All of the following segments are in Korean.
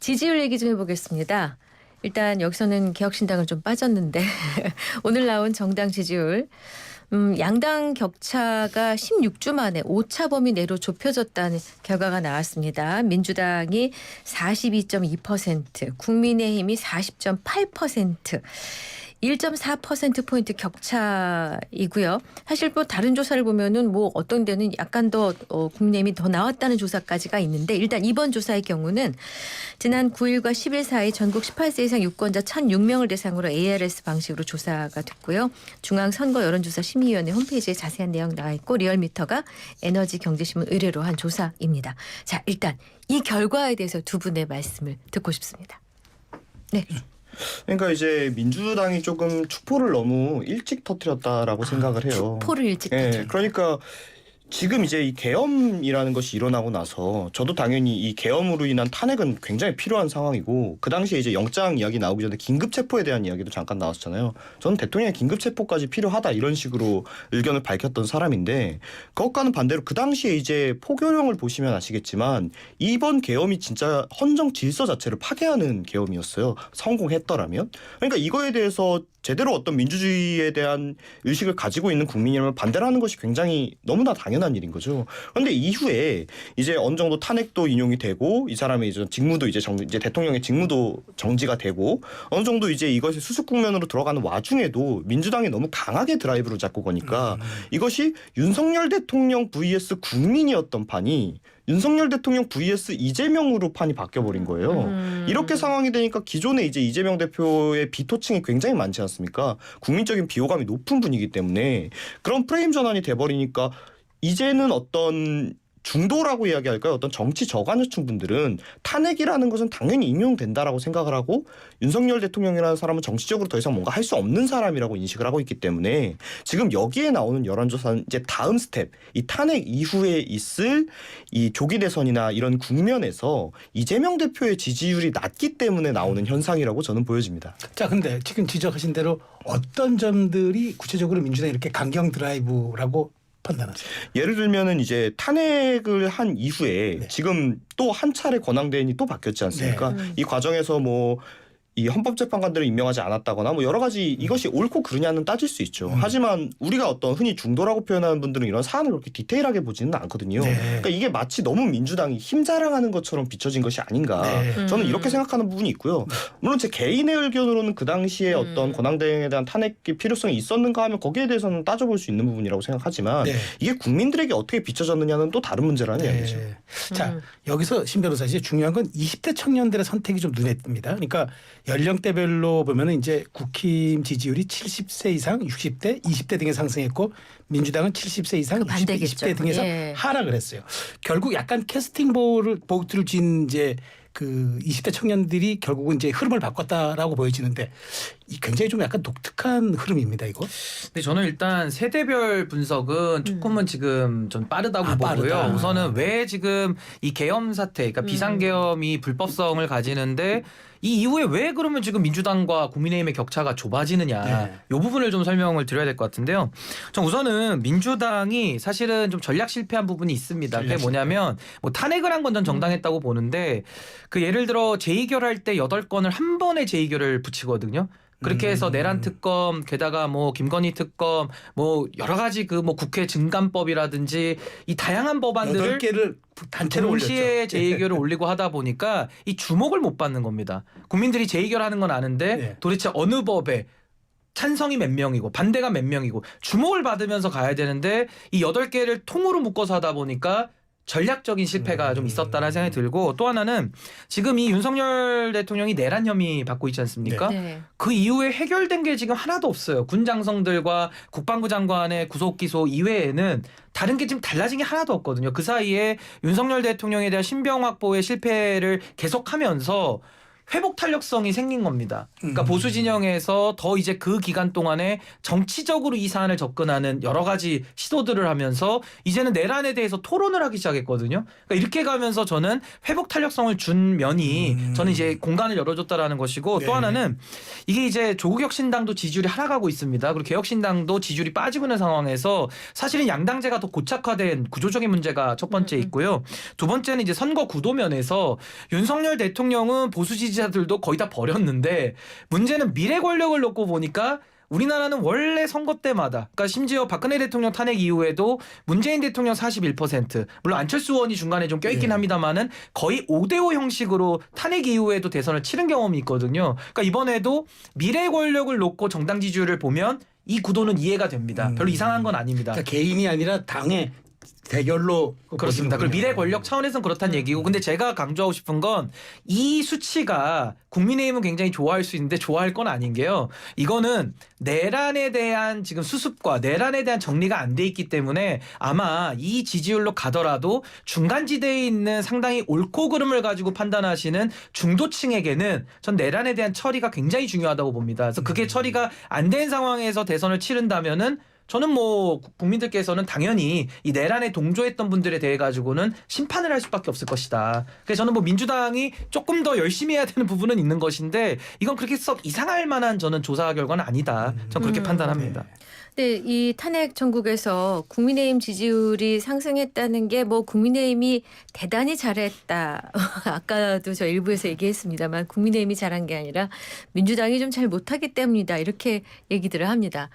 지지율 얘기 좀 해보겠습니다. 일단 여기서는 개혁신당은 좀 빠졌는데 오늘 나온 정당 지지율 양당 격차가 16주 만에 오차 범위 내로 좁혀졌다는 결과가 나왔습니다. 민주당이 42.2%, 국민의힘이 40.8%. 1.4%포인트 격차이고요. 사실 뭐 다른 조사를 보면은 뭐 어떤 데는 약간 더 국민의힘이 더 나왔다는 조사까지가 있는데 일단 이번 조사의 경우는 지난 9일과 10일 사이 전국 18세 이상 유권자 1,006명을 대상으로 ARS 방식으로 조사가 됐고요. 중앙선거여론조사심의위원회 홈페이지에 자세한 내용 나와 있고 리얼미터가 에너지경제신문 의뢰로 한 조사입니다. 자, 일단 이 결과에 대해서 두 분의 말씀을 듣고 싶습니다. 네. 그러니까 이제 민주당이 조금 축포를 너무 일찍 터뜨렸다라고 생각을 해요. 축포를 일찍 터뜨렸다. 그러니까 지금 이제 이 계엄이라는 것이 일어나고 나서 저도 당연히 이 계엄으로 인한 탄핵은 굉장히 필요한 상황이고 그 당시에 이제 영장 이야기 나오기 전에 긴급 체포에 대한 이야기도 잠깐 나왔잖아요. 저는 대통령의 긴급 체포까지 필요하다 이런 식으로 의견을 밝혔던 사람인데 그것과는 반대로 그 당시에 이제 포교령을 보시면 아시겠지만 이번 계엄이 진짜 헌정 질서 자체를 파괴하는 계엄이었어요. 성공했더라면. 그러니까 이거에 대해서 제대로 어떤 민주주의에 대한 의식을 가지고 있는 국민이라면 반대를 하는 것이 굉장히 너무나 당연한 일인 거죠. 그런데 이후에 이제 어느 정도 탄핵도 인용이 되고 이 사람의 이제 직무도 이제 대통령의 직무도 정지가 되고 어느 정도 이제 이것이 수습 국면으로 들어가는 와중에도 민주당이 너무 강하게 드라이브를 잡고 거니까 이것이 윤석열 대통령 vs 국민이었던 판이 윤석열 대통령 vs 이재명으로 판이 바뀌어버린 거예요. 이렇게 상황이 되니까 기존에 이제 이재명 대표의 비토층이 굉장히 많지 않습니까? 국민적인 비호감이 높은 분이기 때문에 그런 프레임 전환이 돼버리니까 이제는 어떤 중도라고 이야기할까요? 어떤 정치 저간여층 분들은 탄핵이라는 것은 당연히 인용된다라고 생각을 하고 윤석열 대통령이라는 사람은 정치적으로 더 이상 뭔가 할 수 없는 사람이라고 인식을 하고 있기 때문에 지금 여기에 나오는 여론조사는 이제 다음 스텝, 이 탄핵 이후에 있을 이 조기 대선이나 이런 국면에서 이재명 대표의 지지율이 낮기 때문에 나오는 현상이라고 저는 보여집니다. 자, 근데 지금 지적하신 대로 어떤 점들이 구체적으로 민주당이 이렇게 강경 드라이브라고 판단하세요? 예를 들면은 이제 탄핵을 한 이후에 네. 지금 또 한 차례 권한대행이 또 바뀌었지 않습니까? 네. 이 과정에서 뭐 이 헌법재판관들을 임명하지 않았다거나 뭐 여러 가지 이것이 옳고 그르냐는 따질 수 있죠. 하지만 우리가 어떤 흔히 중도라고 표현하는 분들은 이런 사안을 그렇게 디테일하게 보지는 않거든요. 네. 그러니까 이게 마치 너무 민주당이 힘자랑하는 것처럼 비춰진 것이 아닌가. 네. 저는 이렇게 생각하는 부분이 있고요. 물론 제 개인의 의견으로는 그 당시에 어떤 권한대행에 대한 탄핵의 필요성이 있었는가 하면 거기에 대해서는 따져볼 수 있는 부분이라고 생각하지만 네. 이게 국민들에게 어떻게 비춰졌느냐는 또 다른 문제라는 이야기죠. 자, 여기서 신 변호사 이제 중요한 건 20대 청년들의 선택이 좀 눈에 띕니다. 그러니까 연령대별로 보면은 이제 국힘 지지율이 70세 이상, 60대, 20대 등에 상승했고 민주당은 70세 이상, 60대, 20대 등에서 하락을 했어요. 결국 약간 캐스팅 보트를 쥔 이제 그 20대 청년들이 결국은 이제 흐름을 바꿨다라고 보여지는데 이 굉장히 좀 약간 독특한 흐름입니다, 이거. 근데 저는 일단 세대별 분석은 조금은 지금 좀 빠르다고 보고요. 빠르다. 우선은 왜 지금 이 계엄 사태, 그러니까 비상계엄이 불법성을 가지는데 이 이후에 왜 그러면 지금 민주당과 국민의힘의 격차가 좁아지느냐. 네. 이 부분을 좀 설명을 드려야 될 것 같은데요. 전 우선은 민주당이 사실은 좀 전략 실패한 부분이 있습니다. 그게 뭐냐면 뭐 탄핵을 한 건 전 정당했다고 보는데 그 예를 들어 재의결할 때 8건을 한 번에 재의결을 붙이거든요. 그렇게 해서 내란 특검 게다가 뭐 김건희 특검 뭐 여러 가지 그 뭐 국회 증감법이라든지 이 다양한 법안들을 8개를 단체로 동시에 올렸죠. 재의결을 올리고 하다 보니까 이 주목을 못 받는 겁니다. 국민들이 재의결하는 건 아는데 네. 도대체 어느 법에 찬성이 몇 명이고 반대가 몇 명이고 주목을 받으면서 가야 되는데 이 8개를 통으로 묶어서 하다 보니까 전략적인 실패가 좀 있었다는 생각이 들고 또 하나는 지금 이 윤석열 대통령이 내란 혐의 받고 있지 않습니까? 네. 그 이후에 해결된 게 지금 하나도 없어요. 군 장성들과 국방부 장관의 구속 기소 이외에는 다른 게 지금 달라진 게 하나도 없거든요. 그 사이에 윤석열 대통령에 대한 신병 확보의 실패를 계속하면서 회복 탄력성이 생긴 겁니다. 그러니까 보수 진영에서 더 이제 그 기간 동안에 정치적으로 이 사안을 접근하는 여러 가지 시도들을 하면서 이제는 내란에 대해서 토론을 하기 시작했거든요. 그러니까 이렇게 가면서 저는 회복 탄력성을 준 면이 저는 이제 공간을 열어줬다라는 것이고 네. 또 하나는 이게 이제 조국혁신당도 지지율이 하락하고 있습니다. 그리고 개혁신당도 지지율이 빠지고 있는 상황에서 사실은 양당제가 더 고착화된 구조적인 문제가 첫 번째 있고요. 두 번째는 이제 선거 구도 면에서 윤석열 대통령은 보수 지지자들도 거의 다 버렸는데 문제는 미래 권력을 놓고 보니까 우리나라는 원래 선거 때마다 그러니까 심지어 박근혜 대통령 탄핵 이후에도 문재인 대통령 41% 물론 안철수 의원이 중간에 좀 껴있긴 합니다만은 거의 5대5 형식으로 탄핵 이후에도 대선을 치른 경험이 있거든요. 그러니까 이번에도 미래 권력을 놓고 정당 지지율을 보면 이 구도는 이해가 됩니다. 별로 이상한 건 아닙니다. 그러니까 개인이 아니라 당의 대결로 그렇습니다. 그리고 미래 권력 차원에서는 그렇다는 얘기고 근데 제가 강조하고 싶은 건 이 수치가 국민의힘은 굉장히 좋아할 수 있는데 좋아할 건 아닌 게요. 이거는 내란에 대한 지금 수습과 내란에 대한 정리가 안 돼 있기 때문에 아마 이 지지율로 가더라도 중간지대에 있는 상당히 옳고 그름을 가지고 판단하시는 중도층에게는 전 내란에 대한 처리가 굉장히 중요하다고 봅니다. 그래서 그게 처리가 안 된 상황에서 대선을 치른다면은 저는 뭐 국민들께서는 당연히 이 내란에 동조했던 분들에 대해 가지고는 심판을 할 수밖에 없을 것이다. 그래서 저는 뭐 민주당이 조금 더 열심히 해야 되는 부분은 있는 것인데 이건 그렇게 썩 이상할 만한 저는 조사 결과는 아니다. 저는 그렇게 판단합니다. 네, 이 탄핵 전국에서 국민의힘 지지율이 상승했다는 게 뭐 국민의힘이 대단히 잘했다. 아까도 저 일부에서 얘기했습니다만 국민의힘이 잘한 게 아니라 민주당이 좀 잘 못하기 때문이다. 이렇게 얘기들을 합니다.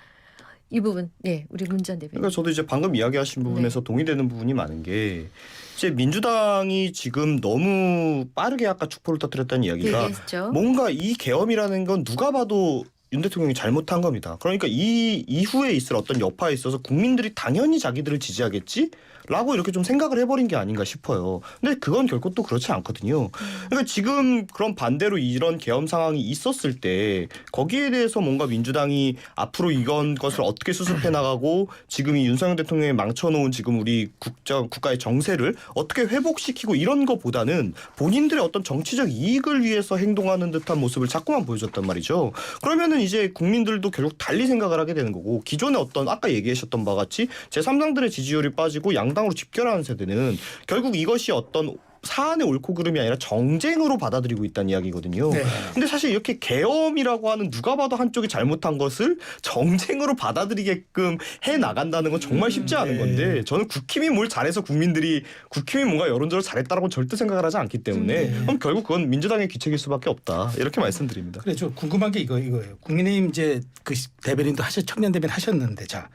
이 부분, 네, 우리 문 전 대표님. 그러니까 저도 이제 방금 이야기하신 부분에서 동의되는 부분이 많은 게 이제 민주당이 지금 너무 빠르게 아까 축포를 터뜨렸다는 이야기가 얘기했죠. 뭔가 이 계엄이라는 건 누가 봐도 윤 대통령이 잘못한 겁니다. 그러니까 이 이후에 있을 어떤 여파에 있어서 국민들이 당연히 자기들을 지지하겠지? 라고 이렇게 좀 생각을 해버린 게 아닌가 싶어요. 근데 그건 결코 또 그렇지 않거든요. 그러니까 지금 그런 반대로 이런 계엄 상황이 있었을 때 거기에 대해서 뭔가 민주당이 앞으로 이건 것을 어떻게 수습해 나가고 지금 이 윤석열 대통령이 망쳐놓은 지금 우리 국가의 정세를 어떻게 회복시키고 이런 것보다는 본인들의 어떤 정치적 이익을 위해서 행동하는 듯한 모습을 자꾸만 보여줬단 말이죠. 그러면은 이제 국민들도 결국 달리 생각을 하게 되는 거고 기존에 어떤 아까 얘기하셨던 바와 같이 제3당들의 지지율이 빠지고 양당으로 집결하는 세대는 결국 이것이 어떤 사안의 옳고 그름이 아니라 정쟁으로 받아들이고 있다는 이야기거든요. 네. 근데 사실 이렇게 계엄이라고 하는 누가 봐도 한쪽이 잘못한 것을 정쟁으로 받아들이게끔 해 나간다는 건 정말 쉽지 않은 건데 저는 국힘이 뭘 잘해서 국힘이 뭔가 여론적으로 잘했다라고 절대 생각을 하지 않기 때문에 그럼 결국 그건 민주당의 귀책일 수밖에 없다. 이렇게 말씀드립니다. 그래, 저 궁금한 게 이거예요. 국민의힘 이제 그 대변인도 청년 대변인 하셨는데 자.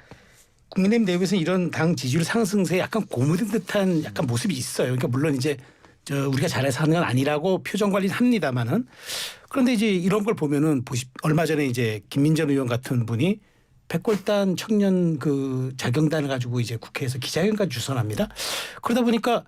국민의힘 내부에서 이런 당 지지율 상승세에 약간 고무된 듯한 약간 모습이 있어요. 그러니까 물론 이제 우리가 잘해서 하는 건 아니라고 표정 관리는 합니다만은 그런데 이제 이런 걸 보면은 얼마 전에 이제 김민전 의원 같은 분이 백골단 청년 그 자경단을 가지고 이제 국회에서 기자회견까지 주선합니다. 그러다 보니까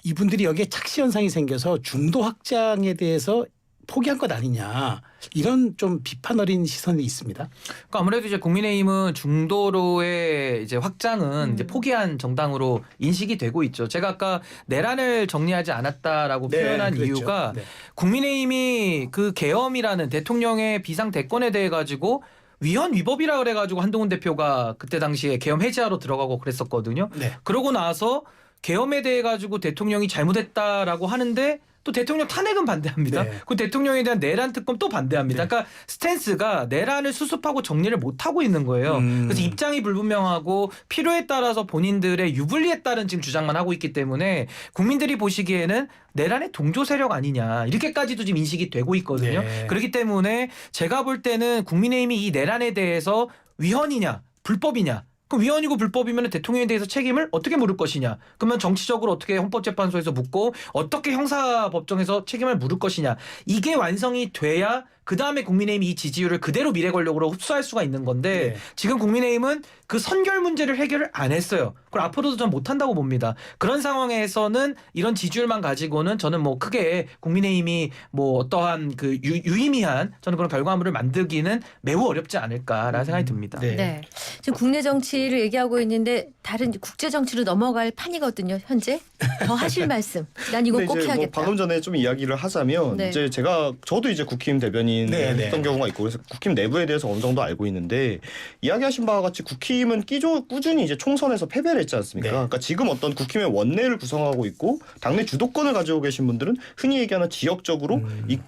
이분들이 여기에 착시 현상이 생겨서 중도 확장에 대해서 포기한 것 아니냐 이런 좀 비판 어린 시선이 있습니다. 그러니까 아무래도 이제 국민의힘은 중도로의 이제 확장은 이제 포기한 정당으로 인식이 되고 있죠. 제가 아까 내란을 정리하지 않았다라고 표현한 그랬죠. 이유가 네. 국민의힘이 그 계엄이라는 대통령의 비상 대권에 대해 가지고 위헌 위법이라 그래 가지고 한동훈 대표가 그때 당시에 계엄 해제하러 들어가고 그랬었거든요. 네. 그러고 나서 계엄에 대해 가지고 대통령이 잘못했다라고 하는데 또 대통령 탄핵은 반대합니다. 네. 그 대통령에 대한 내란 특검 또 반대합니다. 네. 그러니까 스탠스가 내란을 수습하고 정리를 못 하고 있는 거예요. 그래서 입장이 불분명하고 필요에 따라서 본인들의 유불리에 따른 지금 주장만 하고 있기 때문에 국민들이 보시기에는 내란의 동조 세력 아니냐 이렇게까지도 지금 인식이 되고 있거든요. 네. 그렇기 때문에 제가 볼 때는 국민의힘이 이 내란에 대해서 위헌이냐 불법이냐 그럼 위헌이고 불법이면 대통령에 대해서 책임을 어떻게 물을 것이냐. 그러면 정치적으로 어떻게 헌법재판소에서 묻고 어떻게 형사법정에서 책임을 물을 것이냐. 이게 완성이 돼야 그 다음에 국민의힘이 이 지지율을 그대로 미래 권력으로 흡수할 수가 있는 건데 네. 지금 국민의힘은 그 선결 문제를 해결을 안 했어요. 그걸 앞으로도 전 못한다고 봅니다. 그런 상황에서는 이런 지지율만 가지고는 저는 뭐 크게 국민의힘이 뭐 어떠한 그 유의미한 저는 그런 결과물을 만들기는 매우 어렵지 않을까라는 생각이 듭니다. 네. 네. 지금 국내 정치를 얘기하고 있는데 다른 국제 정치로 넘어갈 판이거든요. 현재 더 하실 말씀. 난 이거 근데 꼭 이제 뭐 해야겠다. 방금 전에 좀 이야기를 하자면 네. 이제 저도 이제 국힘 대변인 네, 네. 했던 경우가 있고 그래서 국힘 내부에 대해서 어느 정도 알고 있는데 이야기하신 바와 같이 국힘은 꾸준히 이제 총선에서 패배를 했지 않습니까? 네. 그러니까 지금 어떤 국힘의 원내를 구성하고 있고 당내 주도권을 가지고 계신 분들은 흔히 얘기하는 지역적으로 이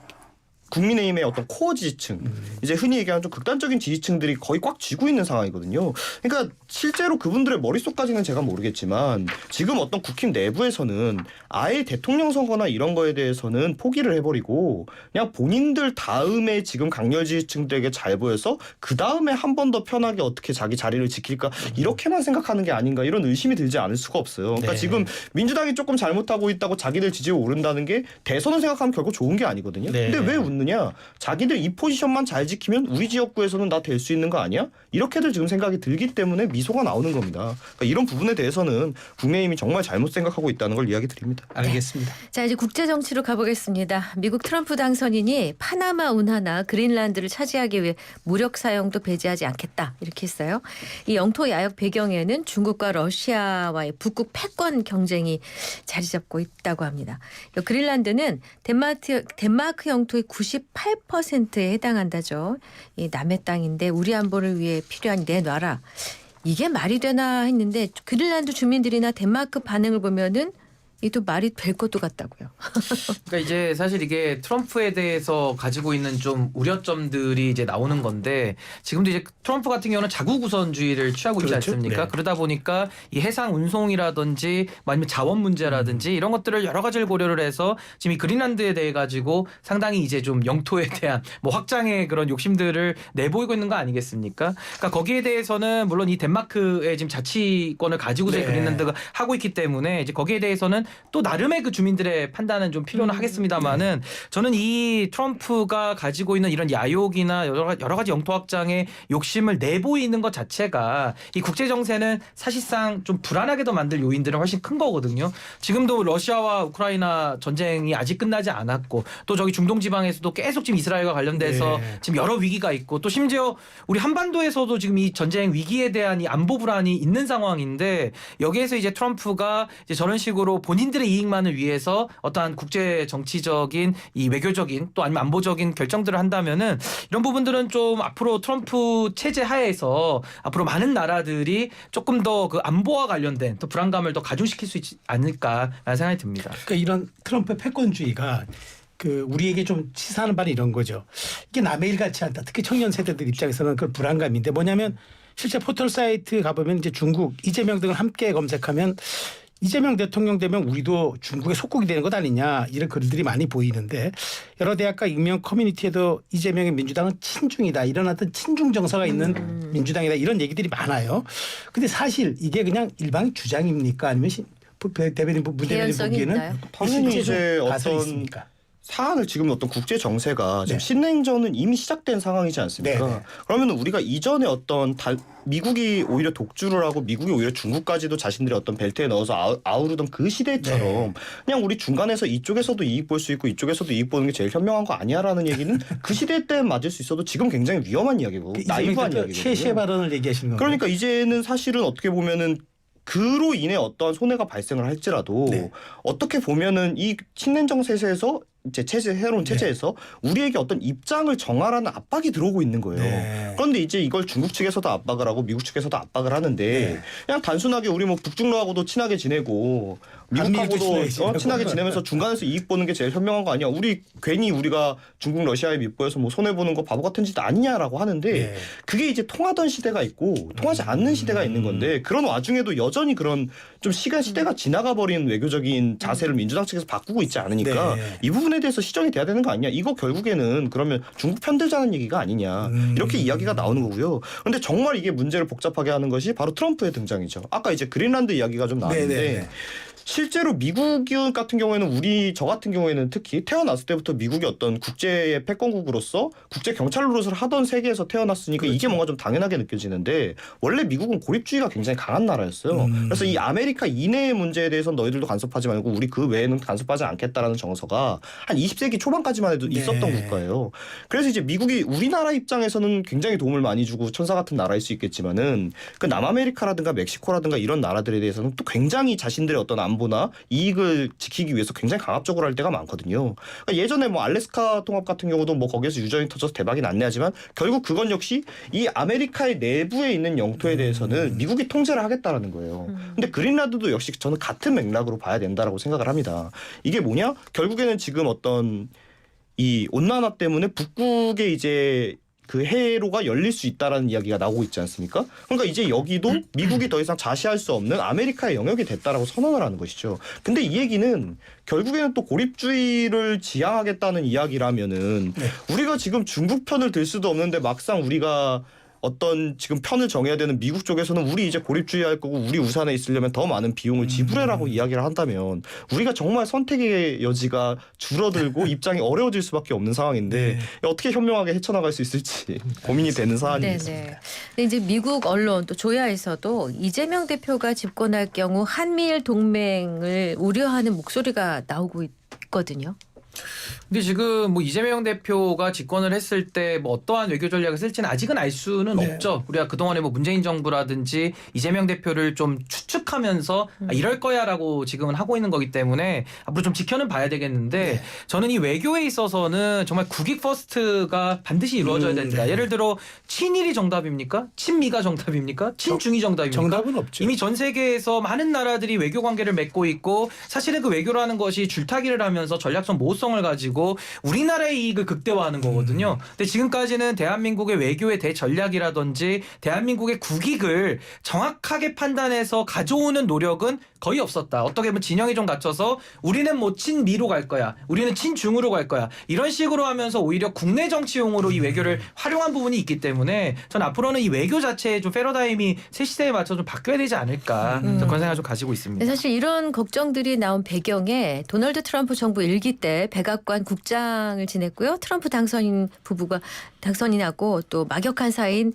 국민의힘의 어떤 코어 지지층, 이제 흔히 얘기하는 좀 극단적인 지지층들이 거의 꽉 쥐고 있는 상황이거든요. 그러니까 실제로 그분들의 머릿속까지는 제가 모르겠지만 지금 어떤 국힘 내부에서는 아예 대통령 선거나 이런 거에 대해서는 포기를 해버리고 그냥 본인들 다음에 지금 강렬 지지층들에게 잘 보여서 그 다음에 한 번 더 편하게 어떻게 자기 자리를 지킬까 이렇게만 생각하는 게 아닌가 이런 의심이 들지 않을 수가 없어요. 그러니까 네. 지금 민주당이 조금 잘못하고 있다고 자기들 지지율 오른다는 게 대선을 생각하면 결국 좋은 게 아니거든요. 네. 근데 왜 웃느냐? 자기들 이 포지션만 잘 지키면 우리 지역구에서는 나 될 수 있는 거 아니야? 이렇게들 지금 생각이 들기 때문에 미소가 나오는 겁니다. 그러니까 이런 부분에 대해서는 국민의힘이 정말 잘못 생각하고 있다는 걸 이야기 드립니다. 알겠습니다. 자, 이제 국제 정치로 가보겠습니다. 미국 트럼프 당선인이 파나마 운하나 그린란드를 차지하기 위해 무력 사용도 배제하지 않겠다 이렇게 했어요. 이 영토 야역 배경에는 중국과 러시아와의 북극 패권 경쟁이 자리 잡고 있다고 합니다. 이 그린란드는 덴마크 영토의 98%에 해당한다죠. 이 남의 땅인데 우리 안보를 위해 필요한 내놔라. 이게 말이 되나 했는데 그린란드 주민들이나 덴마크 반응을 보면은 이도 말이 될 것도 같다고요. 그러니까 이제 사실 이게 트럼프에 대해서 가지고 있는 좀 우려점들이 이제 나오는 건데 지금도 이제 트럼프 같은 경우는 자국 우선주의를 취하고 있지 그렇죠. 않습니까? 네. 그러다 보니까 이 해상 운송이라든지 뭐 아니면 자원 문제라든지 이런 것들을 여러 가지를 고려를 해서 지금 이 그린란드에 대해 가지고 상당히 이제 좀 영토에 대한 뭐 확장의 그런 욕심들을 내보이고 있는 거 아니겠습니까? 그러니까 거기에 대해서는 물론 이 덴마크의 지금 자치권을 가지고서 네. 그린란드가 하고 있기 때문에 이제 거기에 대해서는 또 나름의 그 주민들의 판단은 좀 필요는 하겠습니다만은 저는 이 트럼프가 가지고 있는 이런 야욕이나 여러 가지 영토 확장의 욕심을 내보이는 것 자체가 이 국제 정세는 사실상 좀 불안하게 더 만들 요인들은 훨씬 큰 거거든요. 지금도 러시아와 우크라이나 전쟁이 아직 끝나지 않았고 또 저기 중동 지방에서도 계속 지금 이스라엘과 관련돼서 네. 지금 여러 위기가 있고 또 심지어 우리 한반도에서도 지금 이 전쟁 위기에 대한 이 안보 불안이 있는 상황인데 여기에서 이제 트럼프가 이제 저런 식으로 본인들의 이익만을 위해서 어떠한 국제 정치적인 이 외교적인 또 아니면 안보적인 결정들을 한다면은 이런 부분들은 좀 앞으로 트럼프 체제 하에서 앞으로 많은 나라들이 조금 더 그 안보와 관련된 또 불안감을 더 가중시킬 수 있지 않을까라는 생각이 듭니다. 그러니까 이런 트럼프의 패권주의가 그 우리에게 좀 치사하는 바는 이런 거죠. 이게 남의 일 같지 않다. 특히 청년 세대들 입장에서는 그런 불안감인데 뭐냐면 실제 포털 사이트 가보면 이제 중국 이재명 등을 함께 검색하면 이재명 대통령 되면 우리도 중국의 속국이 되는 것 아니냐 이런 글들이 많이 보이는데 여러 대학과 익명 커뮤니티에도 이재명의 민주당은 친중이다 이런 어떤 친중 정서가 있는 민주당이다 이런 얘기들이 많아요. 근데 사실 이게 그냥 일방 주장입니까 아니면 대변인 문대변인 개연성이 보기에는 있나요? 당연히 실제 이제 좀 가설이 어떤 있습니까? 사안을 지금 어떤 국제 정세가 지금 네. 신냉전은 이미 시작된 상황이지 않습니까? 네, 네. 그러면 우리가 이전에 어떤 미국이 오히려 독주를 하고 미국이 오히려 중국까지도 자신들의 어떤 벨트에 넣어서 아우르던 그 시대처럼 네. 그냥 우리 중간에서 이쪽에서도 이익 볼 수 있고 이쪽에서도 이익 보는 게 제일 현명한 거 아니야라는 얘기는 그 시대 때 맞을 수 있어도 지금 굉장히 위험한 이야기고 나이브한 이야기거든요. 최시의 발언을 얘기하시는 건가요? 그러니까 이제는 사실은 어떻게 보면은 그로 인해 어떠한 손해가 발생을 할지라도 네. 어떻게 보면은 이 친냉정 세세에서 이제 새로운 체제에서 우리에게 어떤 입장을 정하라는 압박이 들어오고 있는 거예요. 네. 그런데 이제 이걸 중국 측에서도 압박을 하고 미국 측에서도 압박을 하는데 네. 그냥 단순하게 우리 뭐 북중러하고도 친하게 지내고 한미일도 미국하고도 친하게 지내면서 중간에서 이익 보는 게 제일 현명한 거 아니야? 우리 괜히 우리가 중국 러시아에 밑보여서 뭐 손해 보는 거 바보 같은 짓 아니냐라고 하는데 네. 그게 이제 통하던 시대가 있고 통하지 않는 시대가 있는 건데 그런 와중에도 여전히 그런 좀 시대가 지나가 버린 외교적인 자세를 민주당 측에서 바꾸고 있지 않으니까 네. 이 부분에 대해서 시정이 돼야 되는 거 아니냐? 이거 결국에는 그러면 중국 편들자는 얘기가 아니냐? 이렇게 이야기가 나오는 거고요. 그런데 정말 이게 문제를 복잡하게 하는 것이 바로 트럼프의 등장이죠. 아까 이제 그린란드 이야기가 좀 나왔는데 네, 네, 네. 실제로 미국 같은 경우에는 저 같은 경우에는 특히 태어났을 때부터 미국이 어떤 국제의 패권국으로서 국제 경찰 노릇을 하던 세계에서 태어났으니까 이게 뭔가 좀 당연하게 느껴지는데 원래 미국은 고립주의가 굉장히 강한 나라였어요. 그래서 이 아메리카 이내의 문제에 대해서는 너희들도 간섭하지 말고 우리 그 외에는 간섭하지 않겠다라는 정서가 한 20세기 초반까지만 해도 있었던 국가예요. 그래서 이제 미국이 우리나라 입장에서는 굉장히 도움을 많이 주고 천사 같은 나라일 수 있겠지만은 그 남아메리카라든가 멕시코라든가 이런 나라들에 대해서는 또 굉장히 자신들의 어떤 안보나 이익을 지키기 위해서 굉장히 강압적으로 할 때가 많거든요. 그러니까 예전에 뭐 알래스카 통합 같은 경우도 뭐 거기에서 유전이 터져서 대박이 났네 하지만 결국 그건 역시 이 아메리카의 내부에 있는 영토에 대해서는 미국이 통제를 하겠다라는 거예요. 근데 그린란드도 역시 저는 같은 맥락으로 봐야 된다라고 생각을 합니다. 이게 뭐냐? 결국에는 지금 어떤 이 온난화 때문에 북극에 이제 그 해로가 열릴 수 있다라는 이야기가 나오고 있지 않습니까? 그러니까 이제 여기도 미국이 더 이상 자시할 수 없는 아메리카의 영역이 됐다라고 선언을 하는 것이죠. 근데 이 얘기는 결국에는 또 고립주의를 지향하겠다는 이야기라면은 우리가 지금 중국 편을 들 수도 없는데 막상 우리가 어떤 지금 편을 정해야 되는 미국 쪽에서는 우리 이제 고립주의할 거고 우리 우산에 있으려면 더 많은 비용을 지불해라고 이야기를 한다면 우리가 정말 선택의 여지가 줄어들고 입장이 어려워질 수밖에 없는 상황인데 어떻게 현명하게 헤쳐나갈 수 있을지 고민이 되는 사안입니다. 네네. 근데 이제 미국 언론 또 조야에서도 이재명 대표가 집권할 경우 한미일 동맹을 우려하는 목소리가 나오고 있거든요. 근데 지금 뭐 이재명 대표가 집권을 했을 때 뭐 어떠한 외교 전략을 쓸지는 아직은 알 수는 없죠. 우리가 그동안에 뭐 문재인 정부라든지 이재명 대표를 좀 추측하면서 이럴 거야라고 지금은 하고 있는 거기 때문에 앞으로 좀 지켜는 봐야 되겠는데 저는 이 외교에 있어서는 정말 국익 퍼스트가 반드시 이루어져야 된다. 예를 들어 친일이 정답입니까? 친미가 정답입니까? 친중이 정답입니까? 정답은 없죠. 이미 전 세계에서 많은 나라들이 외교 관계를 맺고 있고 사실은 그 외교라는 것이 줄타기를 하면서 전략적 모호성을 가지고 우리나라의 이익을 극대화하는 거거든요. 근데 지금까지는 대한민국의 외교의 대전략이라든지 대한민국의 국익을 정확하게 판단해서 가져오는 노력은 거의 없었다. 어떻게 보면 진영이 좀 갖춰서 우리는 뭐 친미로 갈 거야. 우리는 친중으로 갈 거야. 이런 식으로 하면서 오히려 국내 정치용으로 이 외교를 활용한 부분이 있기 때문에 저는 앞으로는 이 외교 자체의 좀 패러다임이 새 시대에 맞춰 좀 바뀌어야 되지 않을까. 그런 생각을 좀 가지고 있습니다. 근데 사실 이런 걱정들이 나온 배경에 도널드 트럼프 정부 일기 때 백악관 국장을 지냈고요. 트럼프 당선인 부부가 당선이 나고 또 막역한 사이인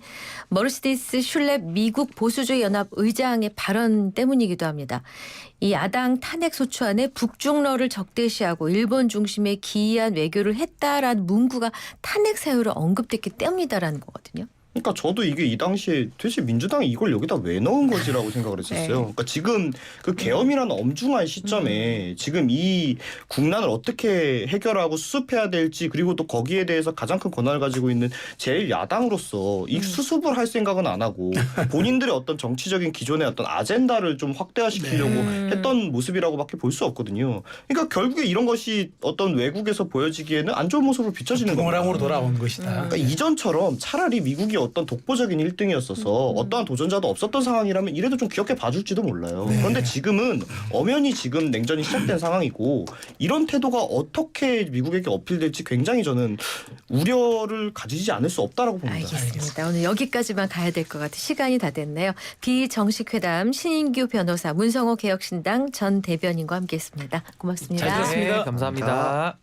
머르시디스 슐렙 미국 보수주의 연합 의장의 발언 때문이기도 합니다. 이 야당 탄핵 소추안에 북중러를 적대시하고 일본 중심의 기이한 외교를 했다라는 문구가 탄핵 사유로 언급됐기 때문이다라는 거거든요. 그러니까 저도 이게 이 당시에 도대체 민주당이 이걸 여기다 왜 넣은 거지라고 생각을 했었어요. 그러니까 지금 그 계엄이라는 엄중한 시점에 지금 이 국난을 어떻게 해결하고 수습해야 될지 그리고 또 거기에 대해서 가장 큰 권한을 가지고 있는 제일 야당으로서 이 수습을 할 생각은 안 하고 본인들의 어떤 정치적인 기존의 어떤 아젠다를 좀 확대화시키려고 했던 모습이라고밖에 볼 수 없거든요. 그러니까 결국에 이런 것이 어떤 외국에서 보여지기에는 안 좋은 모습으로 비춰지는 겁니다. 부메랑으로 돌아온 것이다. 그러니까 이전처럼 차라리 미국이 어떤 독보적인 1등이었어서 어떠한 도전자도 없었던 상황이라면 이래도 좀 귀엽게 봐줄지도 몰라요. 그런데 지금은 엄연히 지금 냉전이 시작된 상황이고 이런 태도가 어떻게 미국에게 어필될지 굉장히 저는 우려를 가지지 않을 수 없다라고 봅니다. 알겠습니다. 오늘 여기까지만 가야 될 것 같아 시간이 다 됐네요. 비정식 회담 신인규 변호사 문성호 개혁신당 전 대변인과 함께했습니다. 고맙습니다. 잘 들었습니다. 네, 감사합니다.